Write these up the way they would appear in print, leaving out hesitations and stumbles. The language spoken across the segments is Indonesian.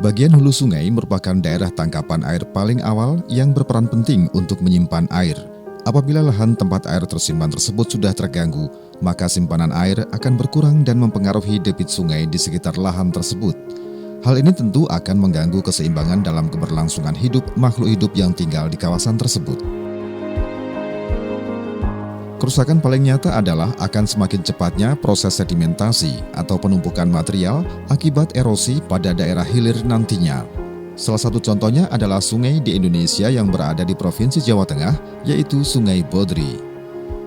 Bagian hulu sungai merupakan daerah tangkapan air paling awal yang berperan penting untuk menyimpan air. Apabila lahan tempat air tersimpan tersebut sudah terganggu, maka simpanan air akan berkurang dan mempengaruhi debit sungai di sekitar lahan tersebut. Hal ini tentu akan mengganggu keseimbangan dalam keberlangsungan hidup makhluk hidup yang tinggal di kawasan tersebut. Kerusakan paling nyata adalah akan semakin cepatnya proses sedimentasi atau penumpukan material akibat erosi pada daerah hilir nantinya. Salah satu contohnya adalah sungai di Indonesia yang berada di Provinsi Jawa Tengah, yaitu Sungai Bodri.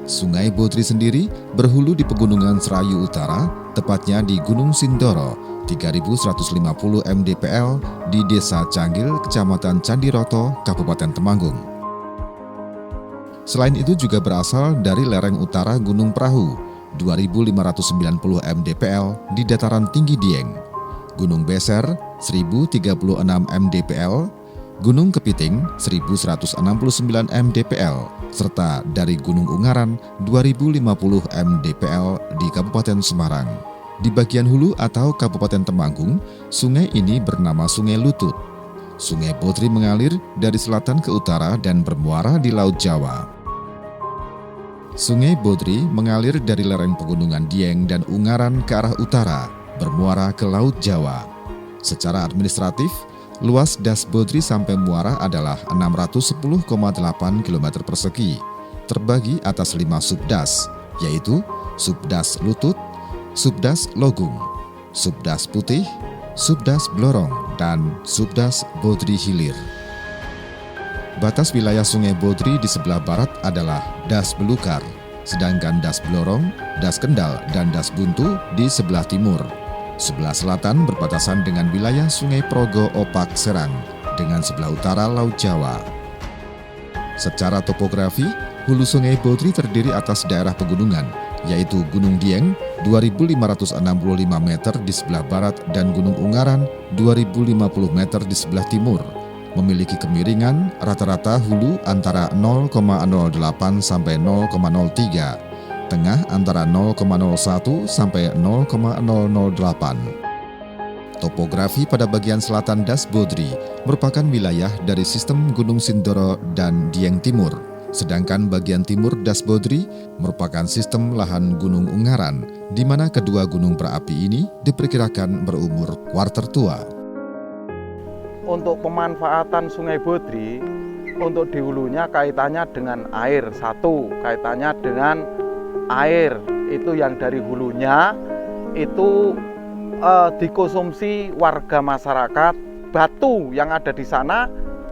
Sungai Bodri sendiri berhulu di Pegunungan Serayu Utara, tepatnya di Gunung Sindoro, 3.150 mdpl di Desa Canggil, Kecamatan Candiroto, Kabupaten Temanggung. Selain itu juga berasal dari lereng utara Gunung Perahu, 2.590 mdpl di dataran tinggi Dieng, Gunung Beser, 1.036 mdpl, Gunung Kepiting, 1.169 mdpl, serta dari Gunung Ungaran, 2.050 mdpl di Kabupaten Semarang. Di bagian hulu atau Kabupaten Temanggung, sungai ini bernama Sungai Lutut. Sungai Bodri mengalir dari selatan ke utara dan bermuara di Laut Jawa. Sungai Bodri mengalir dari lereng pegunungan Dieng dan Ungaran ke arah utara, bermuara ke Laut Jawa. Secara administratif, luas Das Bodri sampai muara adalah 610,8 km persegi, terbagi atas 5 subdas, yaitu Subdas Lutut, Subdas Logung, Subdas Putih, Subdas Blorong, dan Subdas Bodri Hilir. Batas wilayah Sungai Bodri di sebelah barat adalah Das Belukar, sedangkan Das Blorong, Das Kendal, dan Das Buntu di sebelah timur. Sebelah selatan berbatasan dengan wilayah Sungai Progo Opak Serang, dengan sebelah utara Laut Jawa. Secara topografi, hulu Sungai Bodri terdiri atas daerah pegunungan, yaitu Gunung Dieng 2.565 meter di sebelah barat dan Gunung Ungaran 2.050 meter di sebelah timur. Memiliki kemiringan rata-rata hulu antara 0,08 sampai 0,03, tengah antara 0,01 sampai 0,008. Topografi pada bagian selatan Das Bodri merupakan wilayah dari sistem Gunung Sindoro dan Dieng Timur, sedangkan bagian timur Das Bodri merupakan sistem lahan Gunung Ungaran, di mana kedua gunung berapi ini diperkirakan berumur kuarter tua. Untuk pemanfaatan Sungai Bodri, untuk di hulunya kaitannya dengan air. Satu, kaitannya dengan air itu yang dari hulunya itu dikonsumsi warga masyarakat. Batu yang ada di sana,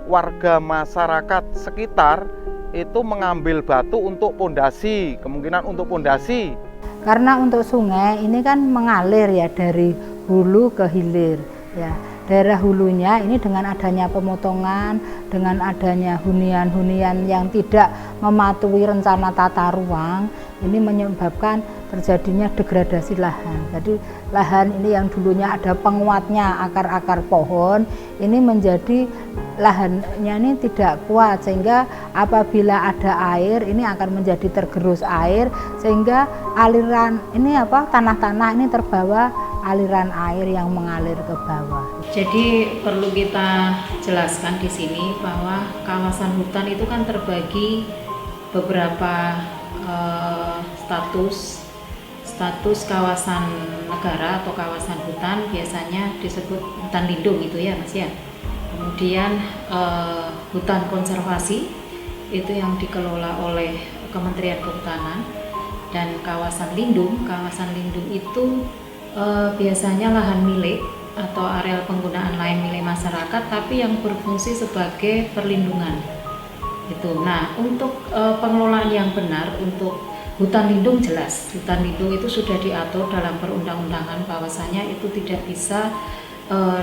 warga masyarakat sekitar itu mengambil batu untuk pondasi, kemungkinan untuk pondasi. Karena untuk sungai ini kan mengalir ya dari hulu ke hilir ya. Daerah hulunya ini dengan adanya pemotongan, dengan adanya hunian-hunian yang tidak mematuhi rencana tata ruang, ini menyebabkan terjadinya degradasi lahan. Jadi lahan ini yang dulunya ada penguatnya akar-akar pohon, ini menjadi lahannya ini tidak kuat, sehingga apabila ada air ini akan menjadi tergerus air, sehingga aliran ini tanah-tanah ini terbawa aliran air yang mengalir ke bawah. Jadi perlu kita jelaskan di sini bahwa kawasan hutan itu kan terbagi beberapa status kawasan negara atau kawasan hutan, biasanya disebut hutan lindung itu ya Mas ya. Kemudian hutan konservasi itu yang dikelola oleh Kementerian Kehutanan, dan kawasan lindung itu biasanya lahan milik atau areal penggunaan lain milik masyarakat, tapi yang berfungsi sebagai perlindungan. Gitu. Nah, untuk pengelolaan yang benar untuk hutan lindung, jelas hutan lindung itu sudah diatur dalam perundang-undangan bahwasanya itu tidak bisa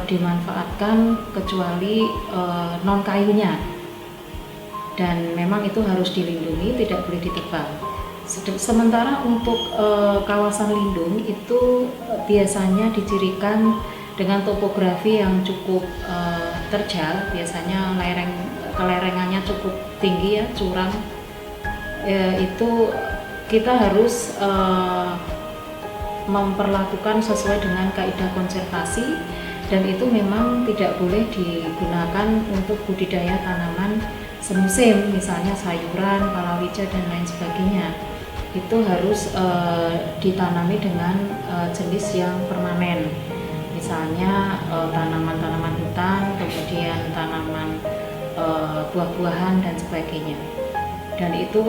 dimanfaatkan kecuali non kayunya, dan memang itu harus dilindungi, tidak boleh ditebang. Sementara untuk kawasan lindung itu biasanya dicirikan dengan topografi yang cukup terjal, biasanya kelerengannya cukup tinggi ya, curam. Itu kita harus memperlakukan sesuai dengan kaidah konservasi, dan itu memang tidak boleh digunakan untuk budidaya tanaman semusim, misalnya sayuran, palawija dan lain sebagainya. Itu harus ditanami dengan jenis yang permanen, misalnya tanaman-tanaman hutan, kemudian tanaman buah-buahan dan sebagainya. Dan itu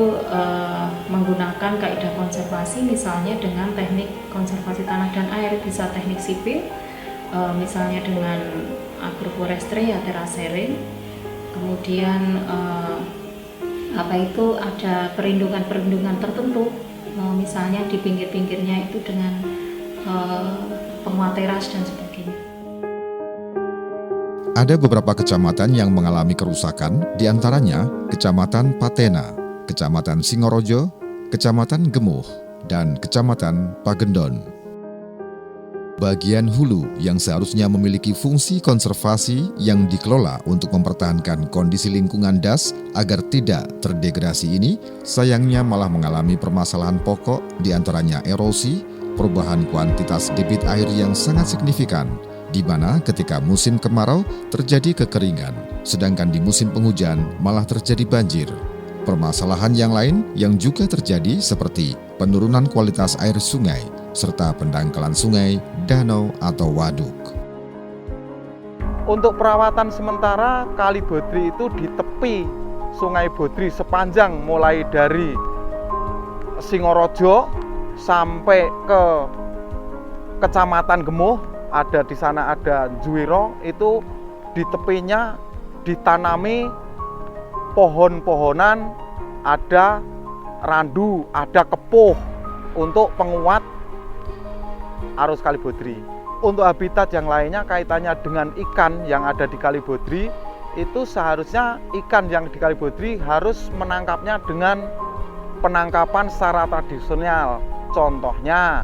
menggunakan kaidah konservasi, misalnya dengan teknik konservasi tanah dan air, bisa teknik sipil, misalnya dengan agroforestry ya terasering, kemudian ada perlindungan tertentu, misalnya di pinggir-pinggirnya itu dengan penguat teras dan sebagainya. Ada beberapa kecamatan yang mengalami kerusakan, diantaranya Kecamatan Patena, Kecamatan Singorojo, Kecamatan Gemuh, dan Kecamatan Pagendon. Bagian hulu yang seharusnya memiliki fungsi konservasi yang dikelola untuk mempertahankan kondisi lingkungan das agar tidak terdegradasi ini, sayangnya malah mengalami permasalahan pokok, diantaranya erosi, perubahan kuantitas debit air yang sangat signifikan, di mana ketika musim kemarau terjadi kekeringan, sedangkan di musim penghujan malah terjadi banjir. Permasalahan yang lain yang juga terjadi seperti penurunan kualitas air sungai, serta pendangkalan sungai, danau, atau waduk. Untuk perawatan sementara, Kali Bodri itu di tepi Sungai Bodri sepanjang mulai dari Singorojo sampai ke Kecamatan Gemuh, di sana ada Juwiro, itu di tepinya ditanami pohon-pohonan, ada randu, ada kepuh untuk penguat arus Kali Bodri. Untuk habitat yang lainnya kaitannya dengan ikan yang ada di Kali Bodri, itu seharusnya ikan yang di Kali Bodri harus menangkapnya dengan penangkapan secara tradisional. Contohnya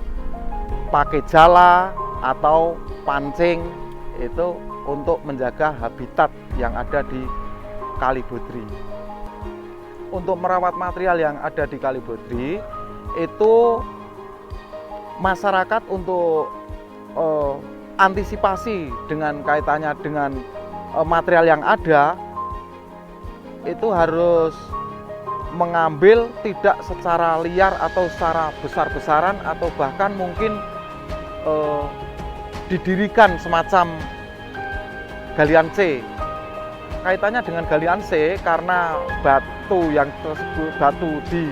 pakai jala atau pancing, itu untuk menjaga habitat yang ada di Kali Bodri. Untuk merawat material yang ada di Kali Bodri, itu masyarakat untuk antisipasi dengan kaitannya dengan material yang ada, itu harus mengambil tidak secara liar atau secara besar-besaran, atau bahkan mungkin didirikan semacam galian C. Kaitannya dengan galian C karena batu yang tersebut, batu di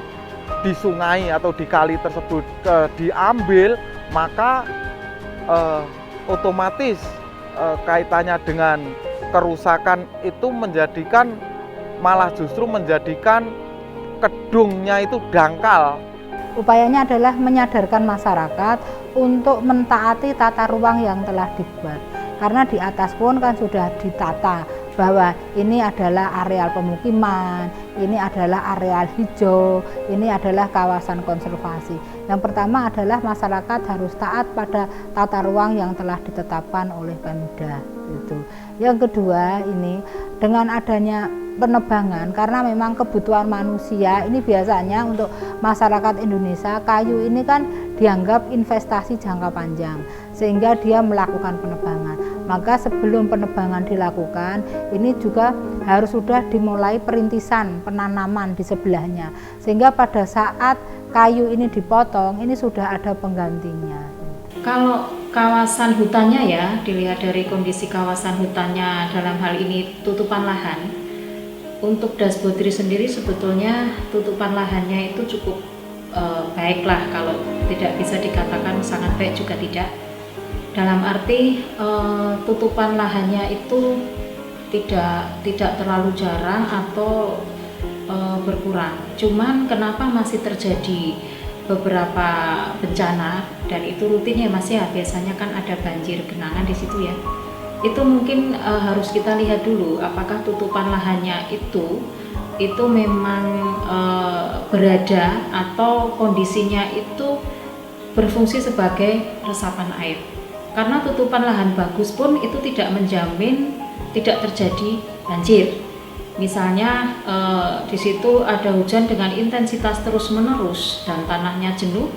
sungai atau di kali tersebut diambil, maka otomatis kaitannya dengan kerusakan itu malah justru menjadikan kedungnya itu dangkal. Upayanya adalah menyadarkan masyarakat untuk mentaati tata ruang yang telah dibuat. Karena di atas pun kan sudah ditata bahwa ini adalah areal pemukiman, ini adalah areal hijau, ini adalah kawasan konservasi. Yang pertama adalah masyarakat harus taat pada tata ruang yang telah ditetapkan oleh Pemda. Gitu. Yang kedua, ini dengan adanya penebangan, karena memang kebutuhan manusia ini biasanya untuk masyarakat Indonesia, kayu ini kan dianggap investasi jangka panjang, sehingga dia melakukan penebangan. Maka sebelum penebangan dilakukan, ini juga harus sudah dimulai perintisan penanaman di sebelahnya, sehingga pada saat kayu ini dipotong, ini sudah ada penggantinya. Kalau kawasan hutannya ya, dilihat dari kondisi kawasan hutannya dalam hal ini tutupan lahan. Untuk Das Bodri sendiri sebetulnya tutupan lahannya itu cukup baiklah, kalau tidak bisa dikatakan sangat baik juga tidak. Dalam arti tutupan lahannya itu tidak terlalu jarang atau berkurang. Cuman kenapa masih terjadi beberapa bencana, dan itu rutin ya Mas ya, biasanya kan ada banjir genangan di situ ya. Itu mungkin harus kita lihat dulu apakah tutupan lahannya itu memang berada atau kondisinya itu berfungsi sebagai resapan air. Karena tutupan lahan bagus pun itu tidak menjamin tidak terjadi banjir. Misalnya di situ ada hujan dengan intensitas terus-menerus dan tanahnya jenuh,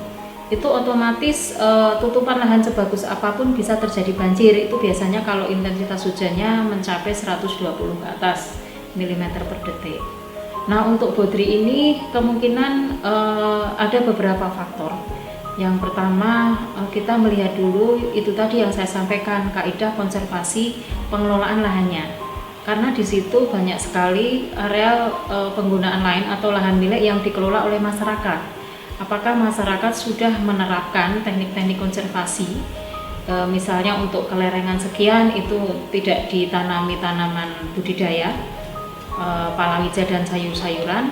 itu otomatis tutupan lahan sebagus apapun bisa terjadi banjir. Itu biasanya kalau intensitas hujannya mencapai 120 ke atas milimeter per detik. Nah, untuk Bodri ini kemungkinan ada beberapa faktor. Yang pertama, kita melihat dulu itu tadi yang saya sampaikan, kaidah konservasi pengelolaan lahannya. Karena di situ banyak sekali areal penggunaan lain atau lahan milik yang dikelola oleh masyarakat. Apakah masyarakat sudah menerapkan teknik-teknik konservasi? Misalnya untuk kelerengan sekian itu tidak ditanami tanaman budidaya, palawija dan sayur-sayuran,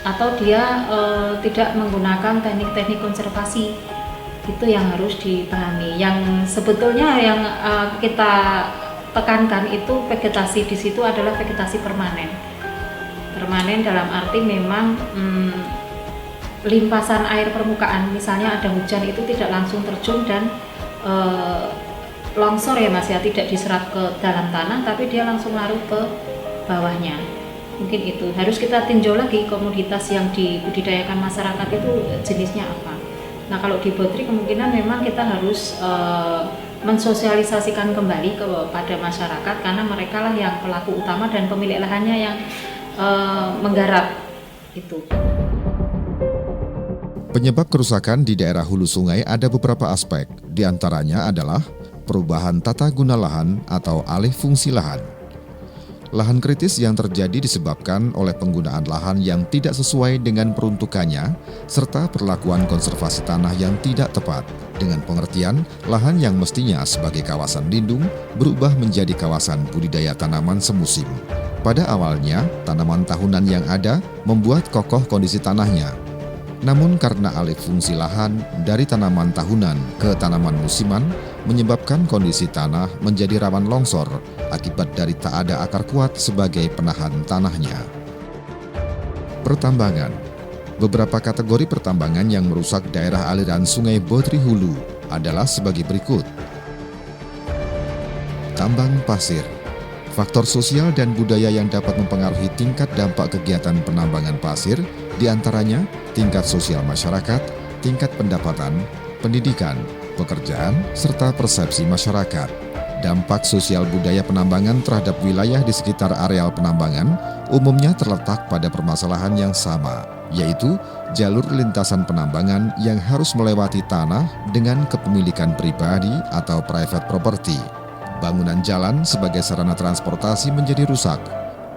atau dia tidak menggunakan teknik-teknik konservasi. Itu yang harus dipahami. Yang sebetulnya yang kita tekankan itu vegetasi di situ adalah vegetasi permanen. Permanen dalam arti memang limpasan air permukaan, misalnya ada hujan itu tidak langsung terjun dan longsor ya Mas ya, tidak diserap ke dalam tanah tapi dia langsung larut ke bawahnya. Mungkin itu harus kita tinjau lagi komoditas yang dibudidayakan masyarakat itu jenisnya apa. Nah, kalau di Bodri kemungkinan memang kita harus mensosialisasikan kembali kepada masyarakat karena mereka lah yang pelaku utama dan pemilik lahannya yang menggarap itu. Penyebab kerusakan di daerah hulu sungai ada beberapa aspek, di antaranya adalah perubahan tata guna lahan atau alih fungsi lahan. Lahan kritis yang terjadi disebabkan oleh penggunaan lahan yang tidak sesuai dengan peruntukannya, serta perlakuan konservasi tanah yang tidak tepat, dengan pengertian lahan yang mestinya sebagai kawasan lindung berubah menjadi kawasan budidaya tanaman semusim. Pada awalnya, tanaman tahunan yang ada membuat kokoh kondisi tanahnya. Namun karena alih fungsi lahan dari tanaman tahunan ke tanaman musiman menyebabkan kondisi tanah menjadi rawan longsor akibat dari tak ada akar kuat sebagai penahan tanahnya. Pertambangan. Beberapa kategori pertambangan yang merusak daerah aliran Sungai Bodri Hulu adalah sebagai berikut. Tambang pasir. Faktor sosial dan budaya yang dapat mempengaruhi tingkat dampak kegiatan penambangan pasir diantaranya tingkat sosial masyarakat, tingkat pendapatan, pendidikan, pekerjaan, serta persepsi masyarakat. Dampak sosial budaya penambangan terhadap wilayah di sekitar areal penambangan umumnya terletak pada permasalahan yang sama, yaitu jalur lintasan penambangan yang harus melewati tanah dengan kepemilikan pribadi atau private property. Bangunan jalan sebagai sarana transportasi menjadi rusak.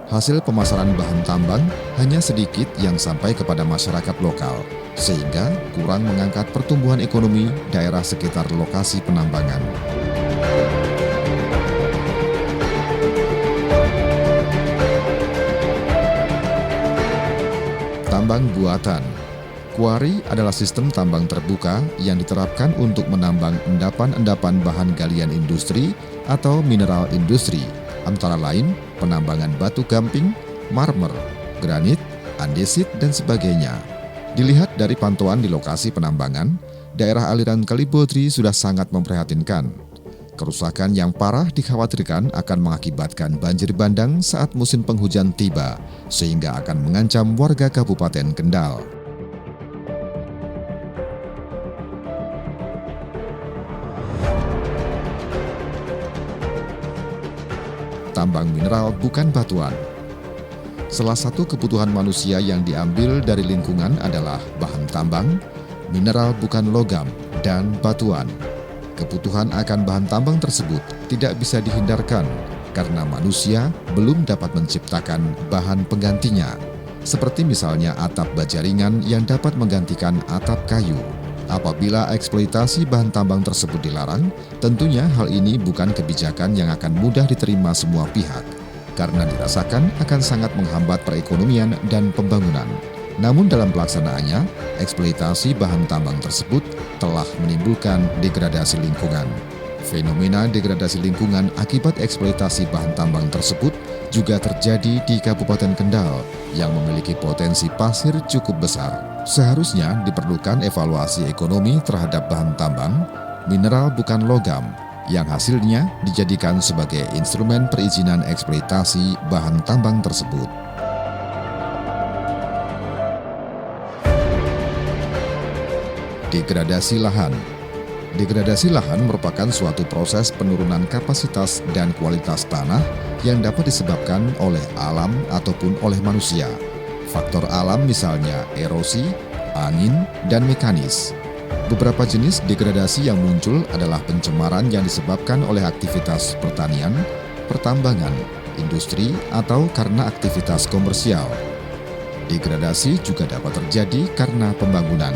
Hasil pemasaran bahan tambang hanya sedikit yang sampai kepada masyarakat lokal, sehingga kurang mengangkat pertumbuhan ekonomi daerah sekitar lokasi penambangan. Tambang buatan. Kuari adalah sistem tambang terbuka yang diterapkan untuk menambang endapan-endapan bahan galian industri atau mineral industri, antara lain penambangan batu gamping, marmer, granit, andesit, dan sebagainya. Dilihat dari pantauan di lokasi penambangan, daerah aliran Kali Bodri sudah sangat memprihatinkan. Kerusakan yang parah dikhawatirkan akan mengakibatkan banjir bandang saat musim penghujan tiba, sehingga akan mengancam warga Kabupaten Kendal. Tambang mineral bukan batuan. Salah satu kebutuhan manusia yang diambil dari lingkungan adalah bahan tambang, mineral bukan logam, dan batuan. Kebutuhan akan bahan tambang tersebut tidak bisa dihindarkan karena manusia belum dapat menciptakan bahan penggantinya, seperti misalnya atap baja ringan yang dapat menggantikan atap kayu. Apabila eksploitasi bahan tambang tersebut dilarang, tentunya hal ini bukan kebijakan yang akan mudah diterima semua pihak, karena dirasakan akan sangat menghambat perekonomian dan pembangunan. Namun dalam pelaksanaannya, eksploitasi bahan tambang tersebut telah menimbulkan degradasi lingkungan. Fenomena degradasi lingkungan akibat eksploitasi bahan tambang tersebut juga terjadi di Kabupaten Kendal yang memiliki potensi pasir cukup besar. Seharusnya diperlukan evaluasi ekonomi terhadap bahan tambang, mineral bukan logam, yang hasilnya dijadikan sebagai instrumen perizinan eksploitasi bahan tambang tersebut. Degradasi lahan. Degradasi lahan merupakan suatu proses penurunan kapasitas dan kualitas tanah yang dapat disebabkan oleh alam ataupun oleh manusia. Faktor alam misalnya erosi, angin, dan mekanis. Beberapa jenis degradasi yang muncul adalah pencemaran yang disebabkan oleh aktivitas pertanian, pertambangan, industri, atau karena aktivitas komersial. Degradasi juga dapat terjadi karena pembangunan.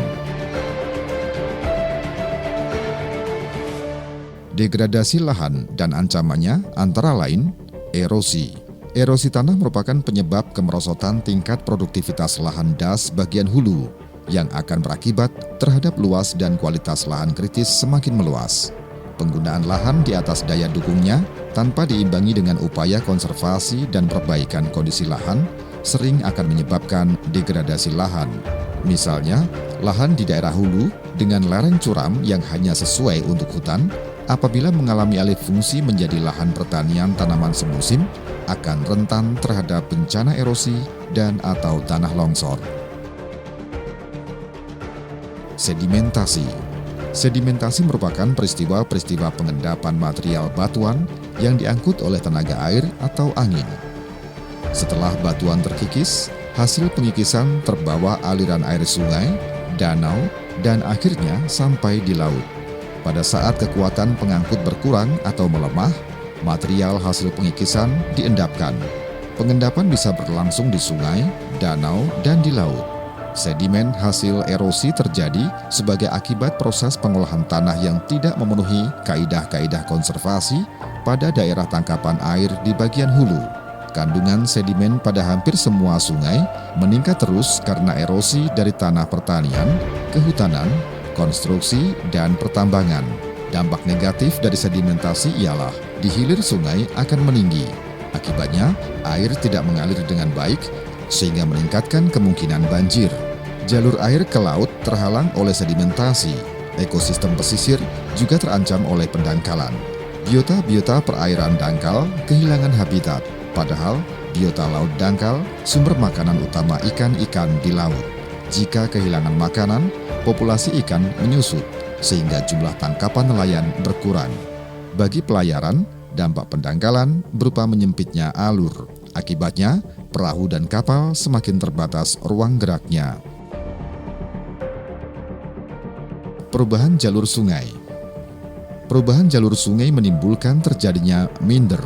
Degradasi lahan dan ancamannya antara lain erosi. Erosi tanah merupakan penyebab kemerosotan tingkat produktivitas lahan das bagian hulu yang akan berakibat terhadap luas dan kualitas lahan kritis semakin meluas. Penggunaan lahan di atas daya dukungnya tanpa diimbangi dengan upaya konservasi dan perbaikan kondisi lahan sering akan menyebabkan degradasi lahan. Misalnya, lahan di daerah hulu dengan lereng curam yang hanya sesuai untuk hutan, apabila mengalami alih fungsi menjadi lahan pertanian tanaman semusim, akan rentan terhadap bencana erosi dan atau tanah longsor. Sedimentasi. Sedimentasi merupakan peristiwa-peristiwa pengendapan material batuan yang diangkut oleh tenaga air atau angin. Setelah batuan terkikis, hasil pengikisan terbawa aliran air sungai, danau, dan akhirnya sampai di laut. Pada saat kekuatan pengangkut berkurang atau melemah, material hasil pengikisan diendapkan. Pengendapan bisa berlangsung di sungai, danau, dan di laut. Sedimen hasil erosi terjadi sebagai akibat proses pengolahan tanah yang tidak memenuhi kaidah-kaidah konservasi pada daerah tangkapan air di bagian hulu. Kandungan sedimen pada hampir semua sungai meningkat terus karena erosi dari tanah pertanian, kehutanan, konstruksi, dan pertambangan. Dampak negatif dari sedimentasi ialah di hilir sungai akan meninggi. Akibatnya, air tidak mengalir dengan baik sehingga meningkatkan kemungkinan banjir. Jalur air ke laut terhalang oleh sedimentasi. Ekosistem pesisir juga terancam oleh pendangkalan. Biota-biota perairan dangkal kehilangan habitat, padahal biota laut dangkal sumber makanan utama ikan-ikan di laut. Jika kehilangan makanan, populasi ikan menyusut, sehingga jumlah tangkapan nelayan berkurang. Bagi pelayaran, dampak pendangkalan berupa menyempitnya alur. Akibatnya, perahu dan kapal semakin terbatas ruang geraknya. Perubahan jalur sungai. Perubahan jalur sungai menimbulkan terjadinya minder.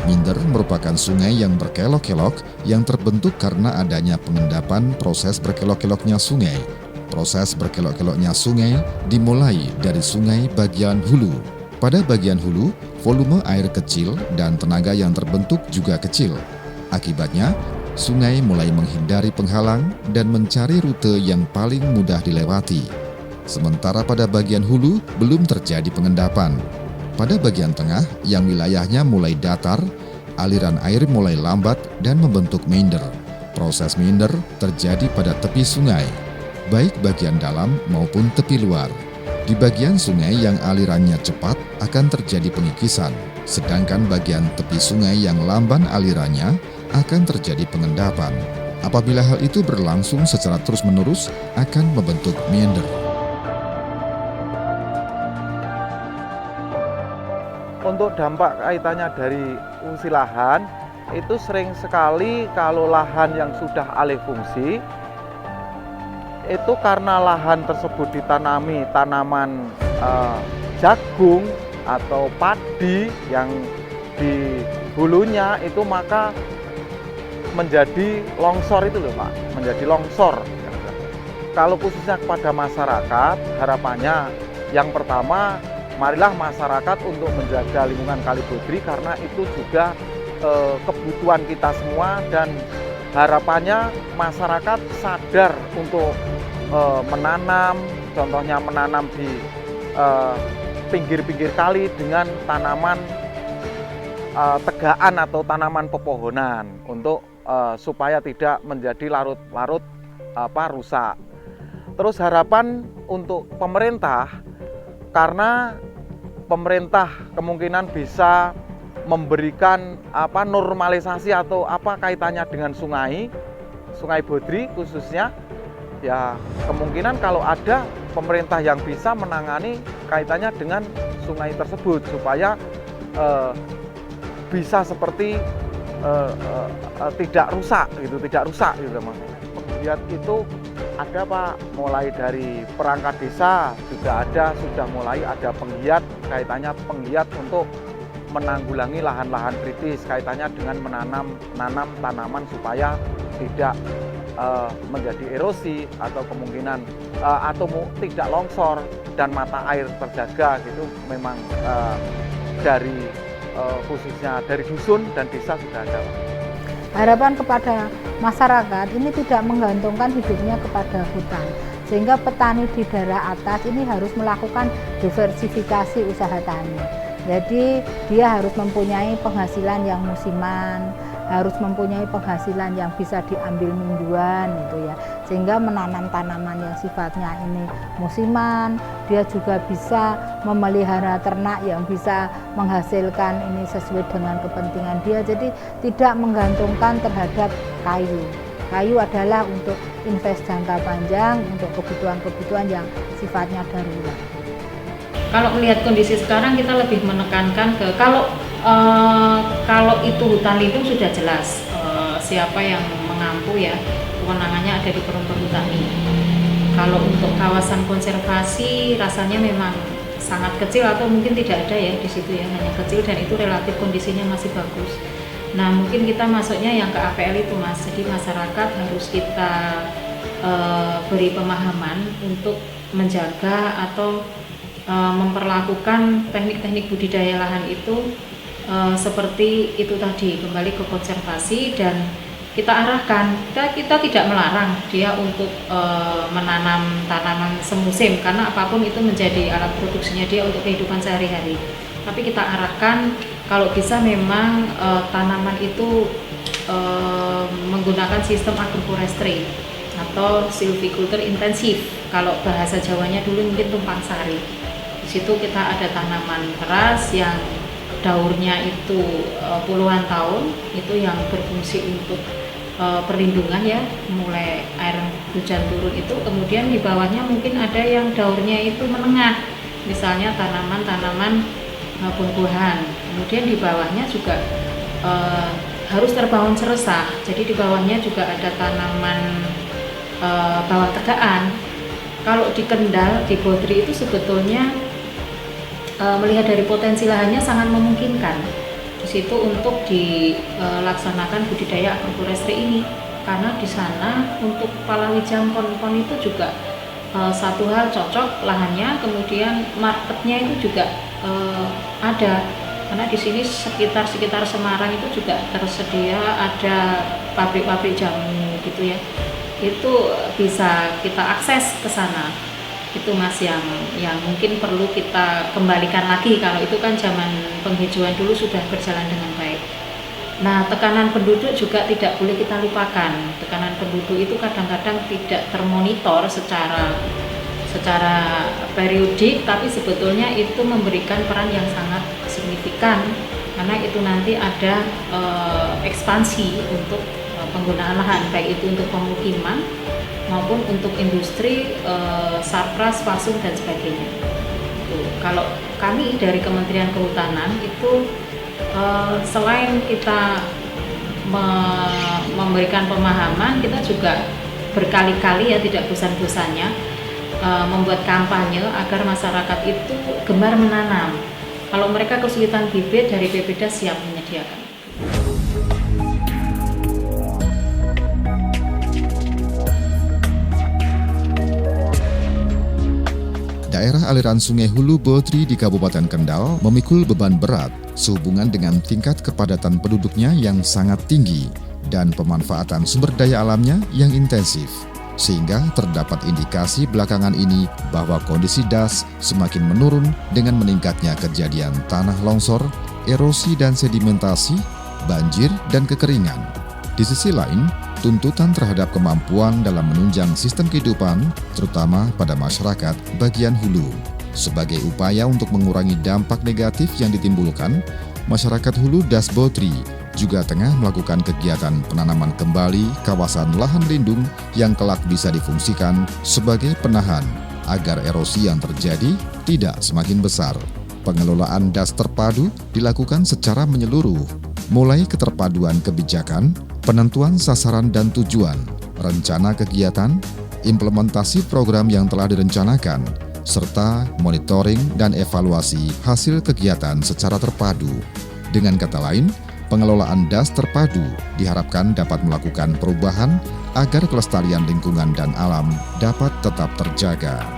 Minder merupakan sungai yang berkelok-kelok yang terbentuk karena adanya pengendapan proses berkelok-keloknya sungai. Proses berkelok-keloknya sungai dimulai dari sungai bagian hulu. Pada bagian hulu, volume air kecil dan tenaga yang terbentuk juga kecil. Akibatnya, sungai mulai menghindari penghalang dan mencari rute yang paling mudah dilewati. Sementara pada bagian hulu belum terjadi pengendapan. Pada bagian tengah yang wilayahnya mulai datar, aliran air mulai lambat dan membentuk meander. Proses meander terjadi pada tepi sungai, baik bagian dalam maupun tepi luar. Di bagian sungai yang alirannya cepat akan terjadi pengikisan, sedangkan bagian tepi sungai yang lamban alirannya akan terjadi pengendapan. Apabila hal itu berlangsung secara terus-menerus akan membentuk meander. Untuk dampak kaitannya dari fungsi lahan, itu sering sekali kalau lahan yang sudah alih fungsi, itu karena lahan tersebut ditanami tanaman jagung atau padi yang di hulunya itu, maka menjadi longsor itu loh Pak, menjadi longsor. Kalau khususnya kepada masyarakat, harapannya yang pertama, marilah masyarakat untuk menjaga lingkungan Kali Bodri karena itu juga kebutuhan kita semua, dan harapannya masyarakat sadar untuk menanam, contohnya menanam di pinggir-pinggir kali dengan tanaman tegaan atau tanaman pepohonan untuk supaya tidak menjadi larut-larut rusak. Terus harapan untuk pemerintah, karena pemerintah kemungkinan bisa memberikan normalisasi atau kaitannya dengan Sungai Bodri khususnya, ya kemungkinan kalau ada pemerintah yang bisa menangani kaitannya dengan sungai tersebut supaya bisa seperti tidak rusak gitu Mas. Penggiat itu ada Pak, mulai dari perangkat desa juga sudah mulai ada penggiat kaitannya untuk menanggulangi lahan-lahan kritis kaitannya dengan menanam tanaman supaya tidak menjadi erosi atau kemungkinan atau tidak longsor dan mata air terjaga gitu. Memang dari khususnya dari dusun dan desa sudah ada. Harapan kepada masyarakat ini tidak menggantungkan hidupnya kepada hutan, sehingga petani di daerah atas ini harus melakukan diversifikasi usaha tani. Jadi dia harus mempunyai penghasilan yang musiman, harus mempunyai penghasilan yang bisa diambil mingguan gitu ya, sehingga menanam tanaman yang sifatnya ini musiman. Dia juga bisa memelihara ternak yang bisa menghasilkan ini sesuai dengan kepentingan dia, jadi tidak menggantungkan terhadap kayu. Kayu adalah untuk invest jangka panjang, untuk kebutuhan-kebutuhan yang sifatnya darurat. Kalau melihat kondisi sekarang, kita lebih menekankan ke kalau itu hutan lindung sudah jelas siapa yang mengampu ya, kewenangannya ada di perhutani. Kalau untuk kawasan konservasi rasanya memang sangat kecil atau mungkin tidak ada ya di situ ya, hanya kecil dan itu relatif kondisinya masih bagus. Nah mungkin kita masuknya yang ke APL itu Mas, jadi masyarakat harus kita beri pemahaman untuk menjaga atau memperlakukan teknik-teknik budidaya lahan itu seperti itu tadi, kembali ke konservasi, dan kita arahkan, kita tidak melarang dia untuk menanam tanaman semusim karena apapun itu menjadi alat produksinya dia untuk kehidupan sehari-hari. Tapi kita arahkan kalau bisa memang tanaman itu menggunakan sistem agroforestry atau silviculture intensif. Kalau bahasa Jawanya dulu mungkin tumpang sari. Di situ kita ada tanaman keras yang daurnya itu puluhan tahun, itu yang berfungsi untuk perlindungan ya, mulai air hujan turun itu. Kemudian di bawahnya mungkin ada yang daurnya itu menengah, misalnya tanaman-tanaman buah-buahan. Kemudian di bawahnya juga harus terbangun seresah, jadi di bawahnya juga ada tanaman bawah tegaan. Kalau di Kendal, di Bodri itu sebetulnya melihat dari potensi lahannya sangat memungkinkan di situ untuk dilaksanakan budidaya agroforestry ini, karena di sana untuk palawija pon itu juga satu hal cocok lahannya, kemudian marketnya itu juga ada, karena di sini sekitar Semarang itu juga tersedia ada pabrik-pabrik jamu gitu ya, itu bisa kita akses ke sana. Itu Mas yang mungkin perlu kita kembalikan lagi. Kalau itu kan zaman penghijauan dulu sudah berjalan dengan baik. Nah, tekanan penduduk juga tidak boleh kita lupakan. Tekanan penduduk itu kadang-kadang tidak termonitor secara periodik, tapi sebetulnya itu memberikan peran yang sangat signifikan, karena itu nanti ada ekspansi untuk penggunaan lahan, baik itu untuk pemukiman maupun untuk industri, sarpras, fasum dan sebagainya. Kalau kami dari Kementerian Kehutanan itu selain kita memberikan pemahaman, kita juga berkali-kali ya tidak bosan-bosannya membuat kampanye agar masyarakat itu gemar menanam. Kalau mereka kesulitan bibit, dari BPD siap menyediakan. Daerah aliran Sungai Hulu Bodri di Kabupaten Kendal memikul beban berat sehubungan dengan tingkat kepadatan penduduknya yang sangat tinggi dan pemanfaatan sumber daya alamnya yang intensif. Sehingga terdapat indikasi belakangan ini bahwa kondisi das semakin menurun dengan meningkatnya kejadian tanah longsor, erosi dan sedimentasi, banjir dan kekeringan. Di sisi lain, tuntutan terhadap kemampuan dalam menunjang sistem kehidupan, terutama pada masyarakat bagian hulu. Sebagai upaya untuk mengurangi dampak negatif yang ditimbulkan, masyarakat hulu Das Bodri juga tengah melakukan kegiatan penanaman kembali kawasan lahan lindung yang kelak bisa difungsikan sebagai penahan agar erosi yang terjadi tidak semakin besar. Pengelolaan das terpadu dilakukan secara menyeluruh, mulai keterpaduan kebijakan, penentuan sasaran dan tujuan, rencana kegiatan, implementasi program yang telah direncanakan, serta monitoring dan evaluasi hasil kegiatan secara terpadu. Dengan kata lain, pengelolaan das terpadu diharapkan dapat melakukan perubahan agar kelestarian lingkungan dan alam dapat tetap terjaga.